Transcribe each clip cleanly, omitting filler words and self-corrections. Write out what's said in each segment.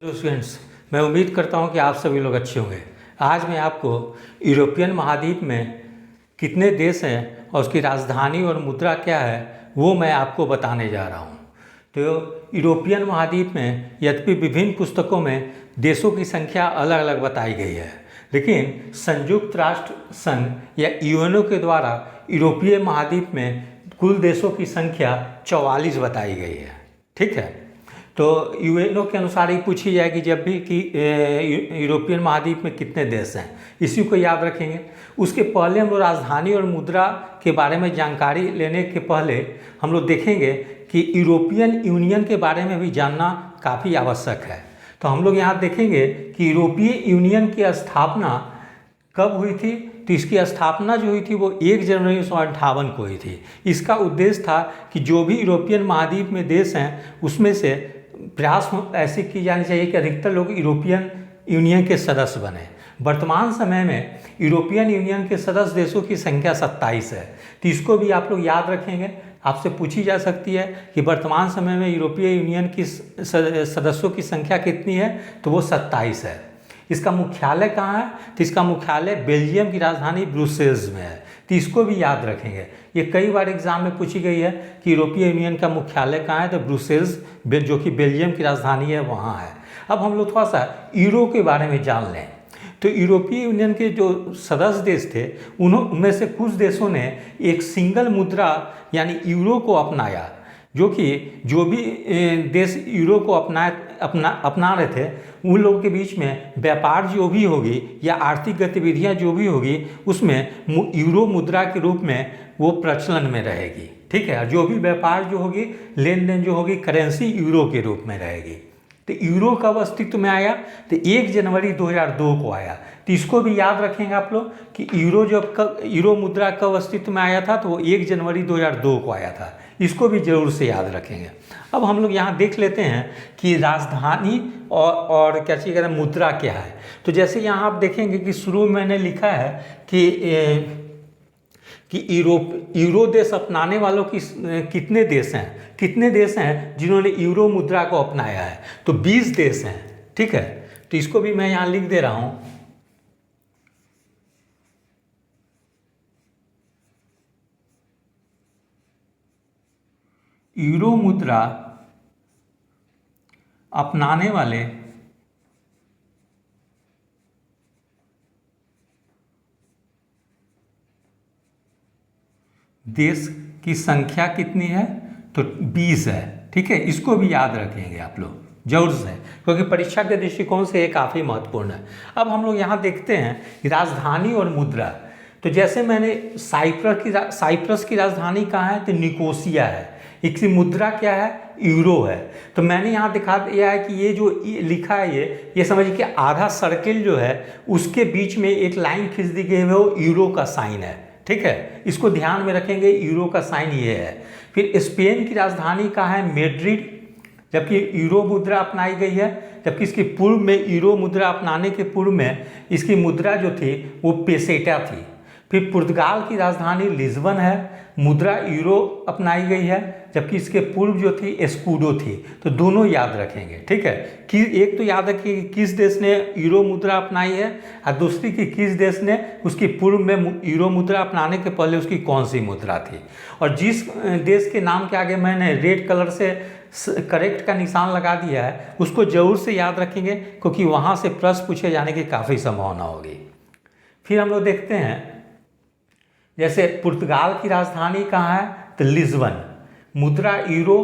Hello students, मैं उम्मीद करता हूं कि आप सभी लोग अच्छे होंगे। आज मैं आपको यूरोपियन महाद्वीप में कितने देश हैं और उसकी राजधानी और मुद्रा क्या है वो मैं आपको बताने जा रहा हूं। तो यूरोपियन महाद्वीप में यद्यपि विभिन्न पुस्तकों में देशों की संख्या अलग अलग बताई गई है, लेकिन संयुक्त राष्ट्र संघ या यूएनओ के द्वारा यूरोपीय महाद्वीप में कुल देशों की संख्या 44 बताई गई है। ठीक है, तो यूएनओ के अनुसार ही पूछी जाएगी जब भी कि यूरोपियन महाद्वीप में कितने देश हैं, इसी को याद रखेंगे। उसके पहले हम लोग राजधानी और मुद्रा के बारे में जानकारी लेने के पहले हम लोग देखेंगे कि यूरोपियन यूनियन के बारे में भी जानना काफ़ी आवश्यक है। तो हम लोग यहाँ देखेंगे कि यूरोपीय यूनियन की स्थापना कब हुई थी। तो इसकी स्थापना जो हुई थी वो 1 जनवरी 1958 को हुई थी। इसका उद्देश्य था कि जो भी यूरोपियन महाद्वीप में देश हैं उसमें से प्रयास ऐसी की जानी चाहिए कि अधिकतर लोग यूरोपियन यूनियन के सदस्य बने। वर्तमान समय में यूरोपियन यूनियन के सदस्य देशों की संख्या 27 है। तो इसको भी आप लोग याद रखेंगे। आपसे पूछी जा सकती है कि वर्तमान समय में यूरोपीय यूनियन की सदस्यों की संख्या कितनी है, तो वो 27 है। इसका मुख्यालय कहाँ है, तो इसका मुख्यालय बेल्जियम की राजधानी ब्रुसेल्स में है। तो इसको भी याद रखेंगे। ये कई बार एग्जाम में पूछी गई है कि यूरोपीय यूनियन का मुख्यालय कहाँ है, तो ब्रुसेल्स जो कि बेल्जियम की राजधानी है वहाँ है। अब हम लोग थोड़ा सा यूरो के बारे में जान लें। तो यूरोपीय यूनियन के जो सदस्य देश थे उनमें से कुछ देशों ने एक सिंगल मुद्रा यानी यूरो को अपनाया, जो भी देश यूरो को अपना रहे थे उन लोगों के बीच में व्यापार जो भी होगी या आर्थिक गतिविधियां जो भी होगी उसमें यूरो मुद्रा के रूप में वो प्रचलन में रहेगी। ठीक है, जो भी व्यापार जो होगी, लेन देन जो होगी, करेंसी यूरो के रूप में रहेगी। तो यूरो कब अस्तित्व में आया, तो 1 जनवरी 2002 को आया। तो इसको भी याद रखेंगे आप लोग कि यूरो मुद्रा कब अस्तित्व में आया था, तो वो 1 जनवरी 2002 को आया था। इसको भी जरूर से याद रखेंगे। अब हम लोग यहाँ देख लेते हैं कि राजधानी और क्या चीज़ कहते हैं, मुद्रा क्या है। तो जैसे यहाँ आप देखेंगे कि शुरू में मैंने लिखा है कि यूरो देश अपनाने वालों की कितने देश हैं जिन्होंने यूरो मुद्रा को अपनाया है, तो 20 देश हैं। ठीक है, तो इसको भी मैं यहाँ लिख दे रहा हूँ। यूरो मुद्रा अपनाने वाले देश की संख्या कितनी है, तो 20 है। ठीक है, इसको भी याद रखेंगे आप लोग जरूर से, क्योंकि परीक्षा के दृष्टिकोण से ये काफ़ी महत्वपूर्ण है। अब हम लोग यहाँ देखते हैं कि राजधानी और मुद्रा। तो जैसे मैंने साइप्रस की राजधानी कहाँ है, तो निकोसिया है। इसकी मुद्रा क्या है, यूरो है। तो मैंने यहाँ दिखा दिया है कि ये जो लिखा है ये समझिए कि आधा सर्किल जो है उसके बीच में एक लाइन खींच दी गई है, वो यूरो का साइन है। ठीक है, इसको ध्यान में रखेंगे, यूरो का साइन ये है। फिर स्पेन की राजधानी कहाँ है, मैड्रिड, जबकि यूरो मुद्रा अपनाई गई है। जबकि इसके पूर्व में यूरो मुद्रा अपनाने के पूर्व में इसकी मुद्रा जो थी वो पेसेटा थी। फिर पुर्तगाल की राजधानी लिस्बन है, मुद्रा यूरो अपनाई गई है, जबकि इसके पूर्व जो थी एस्कूडो थी। तो दोनों याद रखेंगे। ठीक है, कि एक तो याद रखिए कि किस देश ने यूरो मुद्रा अपनाई है, और दूसरी कि किस देश ने उसकी पूर्व में यूरो मुद्रा अपनाने के पहले उसकी कौन सी मुद्रा थी। और जिस देश के नाम के आगे मैंने रेड कलर से करेक्ट का निशान लगा दिया है उसको जरूर से याद रखेंगे, क्योंकि वहाँ से प्रश्न पूछे जाने की काफ़ी संभावना होगी। फिर हम लोग देखते हैं, जैसे पुर्तगाल की राजधानी कहाँ है, तो लिस्बन, मुद्रा यूरो,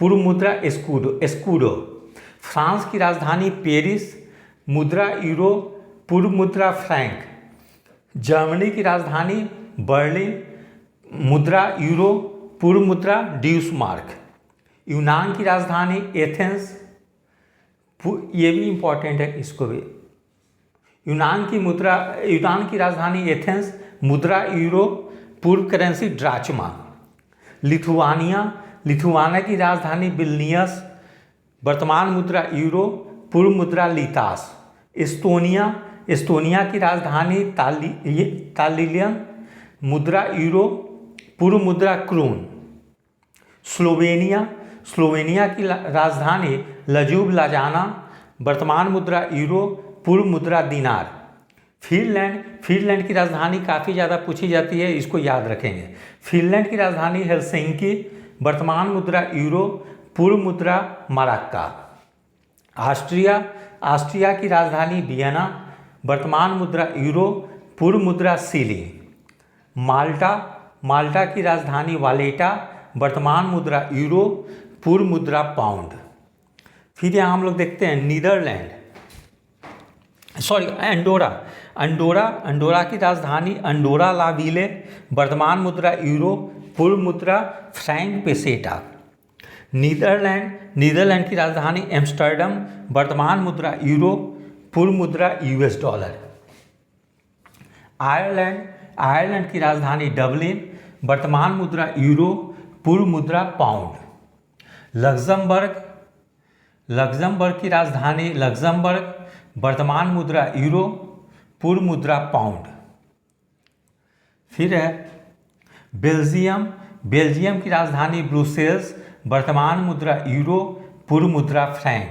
पूर्व मुद्रा एस्कूडो। फ्रांस की राजधानी पेरिस, मुद्रा यूरो, पूर्व मुद्रा फ्रैंक। जर्मनी की राजधानी बर्लिन, मुद्रा यूरो, पूर्व मुद्रा ड्यूसमार्क। यूनान की राजधानी एथेंस, ये भी इम्पॉर्टेंट है, इसको भी। यूनान की राजधानी एथेंस, मुद्रा यूरो, पूर्व करेंसी ड्राचमा। लिथुआनिया की राजधानी विल्नियस, वर्तमान मुद्रा यूरो, पूर्व मुद्रा लीतास। एस्टोनिया की राजधानी तालियन, मुद्रा यूरो, पूर्व मुद्रा क्रून। स्लोवेनिया की राजधानी लजुब्लाजाना, वर्तमान मुद्रा यूरो, पूर्व मुद्रा दिनार। फिनलैंड की राजधानी काफ़ी ज़्यादा पूछी जाती है, इसको याद रखेंगे। फिनलैंड की राजधानी हेलसिंकी, वर्तमान मुद्रा यूरो, पूर्व मुद्रा मराक्का। ऑस्ट्रिया की राजधानी वियना, वर्तमान मुद्रा यूरो, पूर्व मुद्रा सिली। माल्टा की राजधानी वालेटा, वर्तमान मुद्रा यूरो, पूर्व मुद्रा पाउंड। फिर यहाँ हम लोग देखते हैं अंडोरा की राजधानी अंडोरा ला विले, वर्तमान मुद्रा यूरो, पूर्व मुद्रा फ्रैंक पेसेटा। नीदरलैंड की राजधानी एम्स्टर्डम, वर्तमान मुद्रा यूरो, पूर्व मुद्रा यूएस डॉलर। आयरलैंड की राजधानी डबलिन, वर्तमान मुद्रा यूरो, पूर्व मुद्रा पाउंड। लग्जमबर्ग की राजधानी लग्जमबर्ग, वर्तमान मुद्रा यूरो, पूर्व मुद्रा पाउंड। फिर है बेल्जियम की राजधानी ब्रुसेल्स, वर्तमान मुद्रा यूरो, पूर्व मुद्रा फ्रैंक।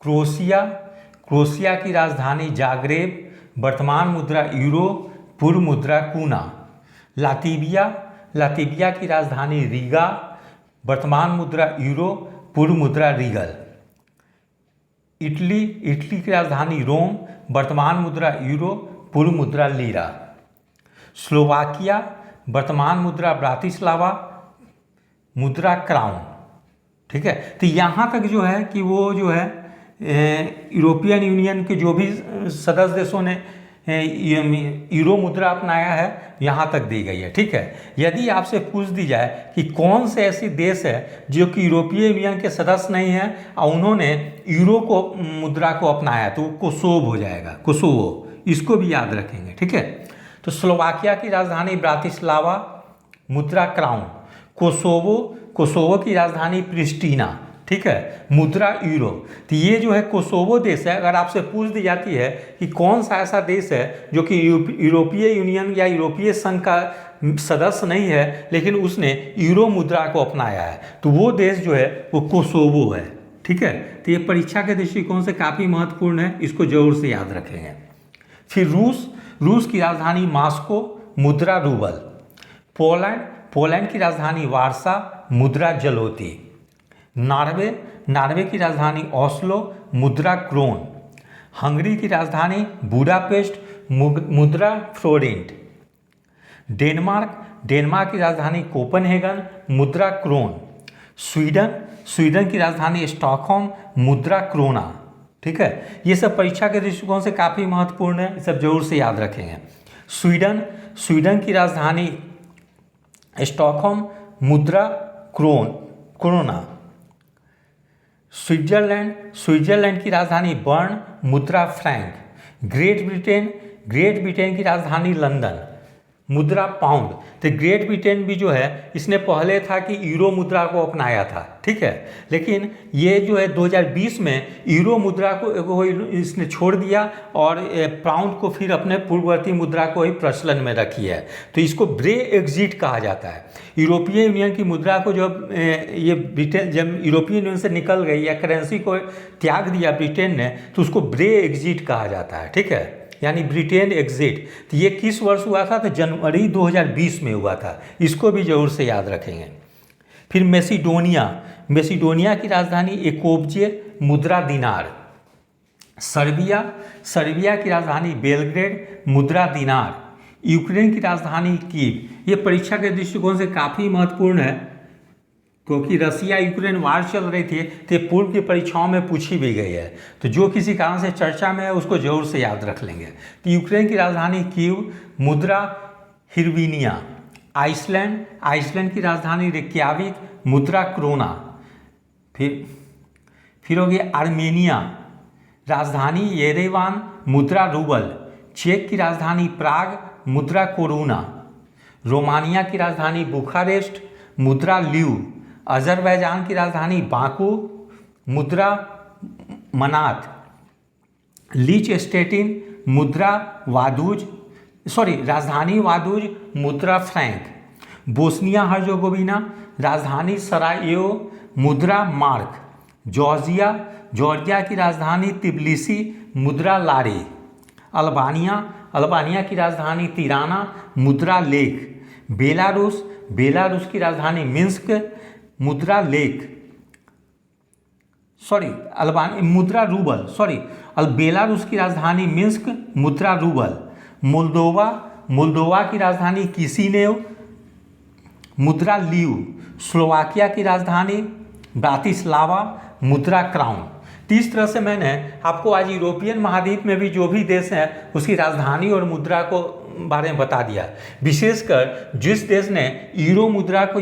क्रोएशिया की राजधानी जाग्रेब, वर्तमान मुद्रा यूरो, पूर्व मुद्रा कूना। लातिविया की राजधानी रीगा, वर्तमान मुद्रा यूरो, पूर्व मुद्रा रीगल। इटली की राजधानी रोम, वर्तमान मुद्रा यूरो, पूर्व मुद्रा लीरा। स्लोवाकिया, वर्तमान मुद्रा ब्रातिस्लावा, मुद्रा क्राउन। ठीक है, तो यहाँ तक जो है कि वो जो है यूरोपियन यूनियन के जो भी सदस्य देशों ने यूरो मुद्रा अपनाया है यहाँ तक दी गई है। ठीक है, यदि आपसे पूछ दी जाए कि कौन से ऐसे देश है जो कि यूरोपीय यूनियन के सदस्य नहीं हैं और उन्होंने यूरो को मुद्रा को अपनाया, तो कोसोवो हो जाएगा, कोसोवो, इसको भी याद रखेंगे। ठीक है, तो स्लोवाकिया की राजधानी ब्रातिस्लावा, मुद्रा क्राउन। कोसोवो की राजधानी प्रिस्टीना। ठीक है, मुद्रा यूरो। तो ये जो है कोसोवो देश है, अगर आपसे पूछ दी जाती है कि कौन सा ऐसा देश है जो कि यूरोपीय यूनियन या यूरोपीय संघ का सदस्य नहीं है लेकिन उसने यूरो मुद्रा को अपनाया है, तो वो देश जो है वो कोसोवो है। ठीक है, तो ये परीक्षा के दृष्टिकोण से काफ़ी महत्वपूर्ण है, इसको जरूर से याद रखेंगे। फिर रूस की राजधानी मॉस्को, मुद्रा रूबल। पोलैंड की राजधानी वारसा, मुद्रा जलोती। नॉर्वे की राजधानी ओस्लो, मुद्रा क्रोन। हंगरी की राजधानी बुडापेस्ट, मुद्रा फ्लोरेंट। डेनमार्क की राजधानी कोपनहेगन, मुद्रा क्रोन। स्वीडन की राजधानी स्टॉकहोम, मुद्रा क्रोना। ठीक है, ये सब परीक्षा के दृष्टिकोण से काफ़ी महत्वपूर्ण है, ये सब जरूर से याद रखेंगे। स्वीडन की राजधानी स्टॉकहोम, मुद्रा क्रोना। स्विट्जरलैंड की राजधानी बर्न, मुद्रा फ्रैंक। ग्रेट ब्रिटेन की राजधानी लंदन, मुद्रा पाउंड। तो ग्रेट ब्रिटेन भी जो है इसने पहले था कि यूरो मुद्रा को अपनाया था। ठीक है, लेकिन ये जो है 2020 में यूरो मुद्रा को इसने छोड़ दिया और पाउंड को फिर अपने पूर्ववर्ती मुद्रा को ही प्रचलन में रखी है। तो इसको ब्रेक्जिट कहा जाता है। यूरोपीय यूनियन की मुद्रा को जब ये ब्रिटेन जब यूरोपीय यूनियन से निकल गई या करेंसी को त्याग दिया ब्रिटेन ने, तो उसको ब्रेक्जिट कहा जाता है। ठीक है, यानी ब्रिटेन एग्जिट। तो ये किस वर्ष हुआ था? तो जनवरी 2020 में हुआ था, इसको भी जरूर से याद रखेंगे। फिर मेसिडोनिया की राजधानी एकोब्जे, मुद्रा दिनार। सर्बिया की राजधानी बेलग्रेड, मुद्रा दिनार। यूक्रेन की राजधानी कीव। ये परीक्षा के दृष्टिकोण से काफ़ी महत्वपूर्ण है क्योंकि रसिया यूक्रेन वार चल रही थी, तो पूर्व की परीक्षाओं में पूछी भी गई है। तो जो किसी कारण से चर्चा में है उसको जरूर से याद रख लेंगे। तो यूक्रेन की राजधानी कीव, मुद्रा हिरविनिया। आइसलैंड की राजधानी रेक्याविक, मुद्रा क्रोना। फिर हो गया आर्मेनिया, राजधानी येरेवान, मुद्रा रूबल। चेक की राजधानी प्राग, मुद्रा कोरोना। रोमानिया की राजधानी बुखारेस्ट, मुद्रा ल्यू। अजरबैजान की राजधानी बाकू, मुद्रा मनात। लीचस्टेटिन, मुद्रा राजधानी वादूज, मुद्रा फ्रैंक। बोस्निया हर्जेगोविना, राजधानी सरायेवो, मुद्रा मार्क। जॉर्जिया जॉर्जिया की राजधानी तिबिलिसी, मुद्रा लारे। अल्बानिया की राजधानी तिराना, मुद्रा लेक। बेलारूस की राजधानी मिन्स्क, मुद्रा लेक, मुद्रा रूबल। बेलारूस की राजधानी मिन्स्क, मुद्रा रूबल। मोल्दोवा की राजधानी किसिनेव, मुद्रा ल्यू। स्लोवाकिया की राजधानी ब्रातिस्लावा, मुद्रा क्राउन। तो इस तरह से मैंने आपको आज यूरोपियन महाद्वीप में भी जो भी देश हैं उसकी राजधानी और मुद्रा को बारे में बता दिया। विशेषकर जिस देश ने यूरो मुद्रा को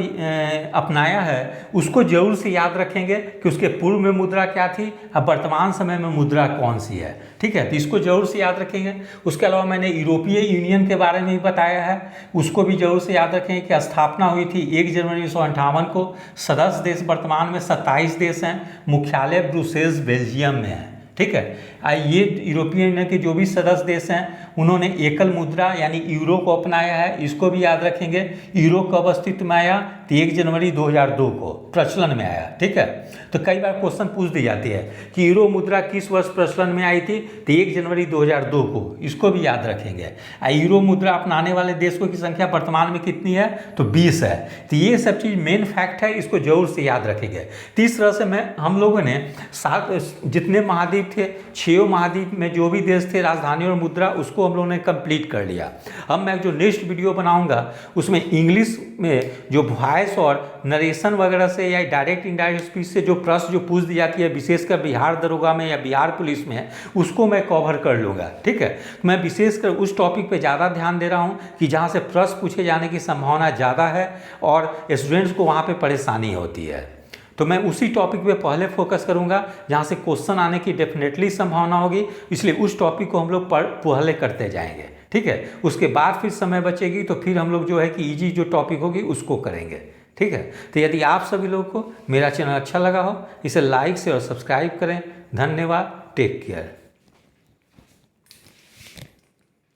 अपनाया है उसको जरूर से याद रखेंगे कि उसके पूर्व में मुद्रा क्या थी, अब वर्तमान समय में मुद्रा कौन सी है। ठीक है, तो इसको जरूर से याद रखेंगे। उसके अलावा मैंने यूरोपीय यूनियन के बारे में भी बताया है, उसको भी जरूर से याद रखेंगे कि स्थापना हुई थी 1 जनवरी 1958 को। सदस्य देश वर्तमान में 27 देश हैं, मुख्यालय ब्रुसेल्स बेल्जियम में है। ठीक है, ये यूरोपियन यूनियन के जो भी सदस्य देश हैं उन्होंने एकल मुद्रा यानी यूरो को अपनाया है, इसको भी याद रखेंगे। यूरो कब अस्तित्व में आया, तो 1 जनवरी 2002 को प्रचलन में आया। ठीक है, तो कई बार क्वेश्चन पूछ दी जाती है कि यूरो मुद्रा किस वर्ष प्रचलन में आई थी, तो 1 जनवरी 2002 को, इसको भी याद रखेंगे। यूरो मुद्रा अपनाने वाले देशों की संख्या वर्तमान में कितनी है, तो 20 है। तो ये सब चीज़ मेन फैक्ट है, इसको जरूर से याद रखेंगे। तीस तरह से हम लोगों ने जितने महाद्वीप थे, 6 महाद्वीप में जो भी देश थे, राजधानी और मुद्रा, उसको हम लोगों ने कंप्लीट कर लिया। अब मैं जो नेक्स्ट वीडियो बनाऊंगा उसमें इंग्लिश में जो वॉइस और नरेशन वगैरह से या डायरेक्ट इनडायरेक्ट स्पीच से जो प्रश्न जो पूछ दी जाती है, विशेषकर बिहार दरोगा में या बिहार पुलिस में, उसको मैं कवर कर लूँगा। ठीक है, तो मैं विशेषकर उस टॉपिक पे ज़्यादा ध्यान दे रहा हूँ कि जहाँ से प्रश्न पूछे जाने की संभावना ज़्यादा है और स्टूडेंट्स को वहाँ पर परेशानी होती है। तो मैं उसी टॉपिक पे पहले फोकस करूंगा जहाँ से क्वेश्चन आने की डेफिनेटली संभावना होगी, इसलिए उस टॉपिक को हम लोग पहले करते जाएंगे। ठीक है, उसके बाद फिर समय बचेगी तो फिर हम लोग जो है कि इजी जो टॉपिक होगी उसको करेंगे। ठीक है, तो यदि आप सभी लोगों को मेरा चैनल अच्छा लगा हो, इसे लाइक से और सब्सक्राइब करें। धन्यवाद, टेक केयर।